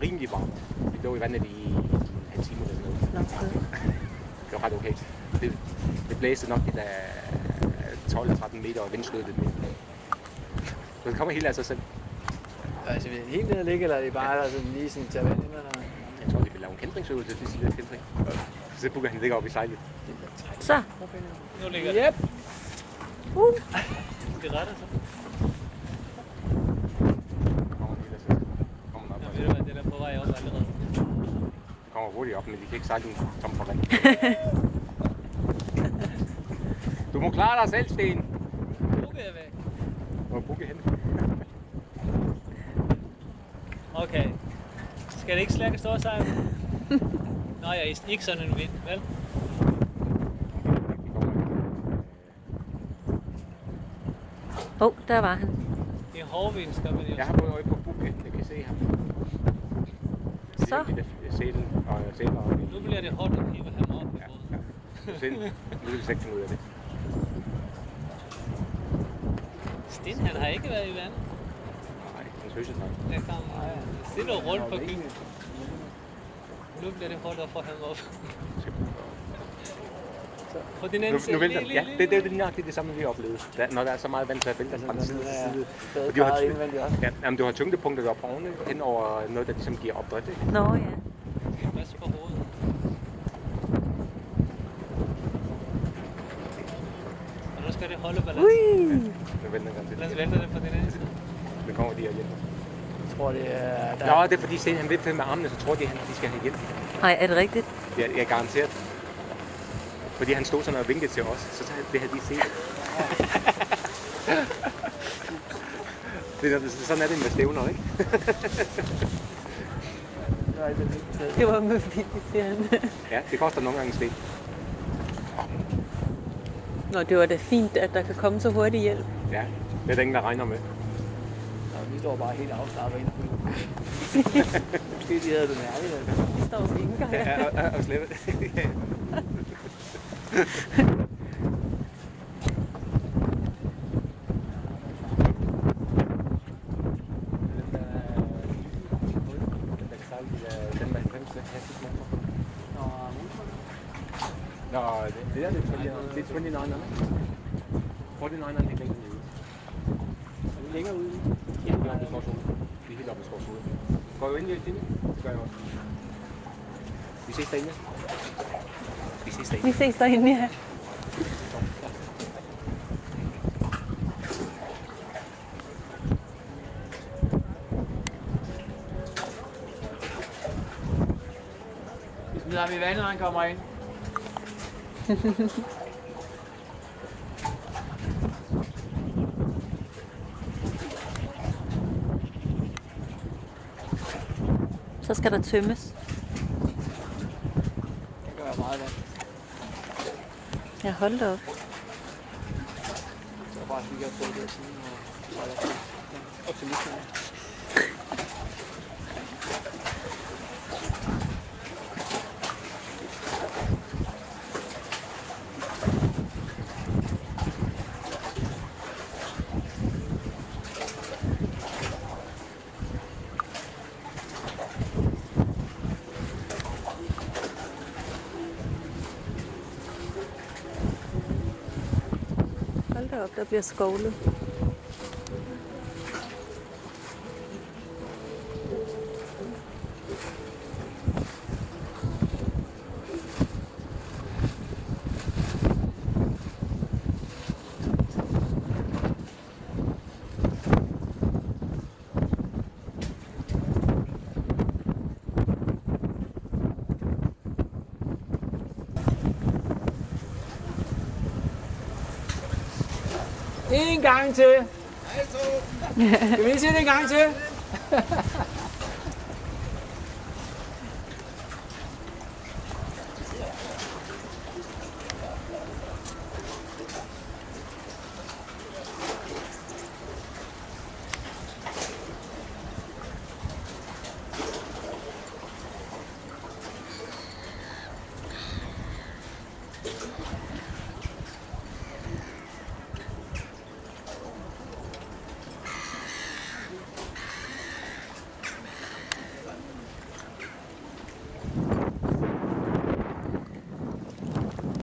rimelig varmt. Vi lå i vandet i en time eller noget. Det var ret okay. Det blæste nok de der 12-13 meter og vindskød lidt mere. Så det kommer helt af sig selv. Altså, er det helt nede at ligge, eller er det bare altså, lige sådan til vand ind? Jeg tror, de vil lave en kæntringsøvelse til sidste kæntring. Så booker han ligger oppe i sejlet. Så. Nu ligger det. Yep. Det retter sig. Ja, ved du hvad, det er der på vej op allerede. Det kommer hurtigt op, men de kan ikke sejle tom for vand. Du må klare dig selv, Sten. Bukke er væk. Hvor er Bukke henne? Okay. Skal det ikke slække store sejl? Nå, jeg er ikke sådan en vind, vel? Der var han. Det er hårdvind, skal man jo. Jeg har både øje på Bukke. Jeg kan se ham. Så. Sælen og sæler. Nu bliver det hårdt at hive ham op. Ja. Nu vil vi ikke ud af det. Sten, han har ikke været i vand. Nej, han søger sig. Der kommer stille og rundt på køkken. Nu bliver det hårdt at få ham op. På den anden side, ja, det er nøjagtigt det samme, vi har oplevet. Når der er så meget vand, så vælter fra den side til side. Jamen, du har tyngdepunktet op oven hen over noget, der ligesom giver opdrift. Nå ja. Pas på hovedet. Og nu skal det holde balancen. Nu vælter den til. Lad os vente det på den anden side. Nu kommer de og hjælper. Jeg tror, det er... Nå, det er fordi Sten, han vil med armene, så tror de, at de skal have hjælp. Nej, er det rigtigt? Jeg er garanteret. Fordi han stod sådan og vinkede til os, så det havde de set. Sådan er det med stævner, ikke? Det var med vildt, siger han. Ja, det koster nogle gange en sten. Nå, det var da fint, at der kan komme så hurtigt hjælp. Ja, det er der ingen, der regner med. Vi står bare helt afslappet inde på nu. Måske de havde det mærket. Vi står og vinker. Ja, og slæbe. Nå, det er det 29'erne. 49'erne ligger længere ude. Er det længere ude? Ja, det er oppe i Skorshoved. Det er helt oppe i Skorshoved. Går du ind i det? Det gør jeg også. Vi ses derinde. Vi ses derinde, ja. Vi smider ham i vandet, når han kommer ind. Så skal der tømmes. Det gør jeg meget vand. Ja, hold da op. Så bare kigge på det og sige, og så er jeg optimistisk. Hold da op, der bliver skovlet. En gang til. Kan vi lige se det en gang til?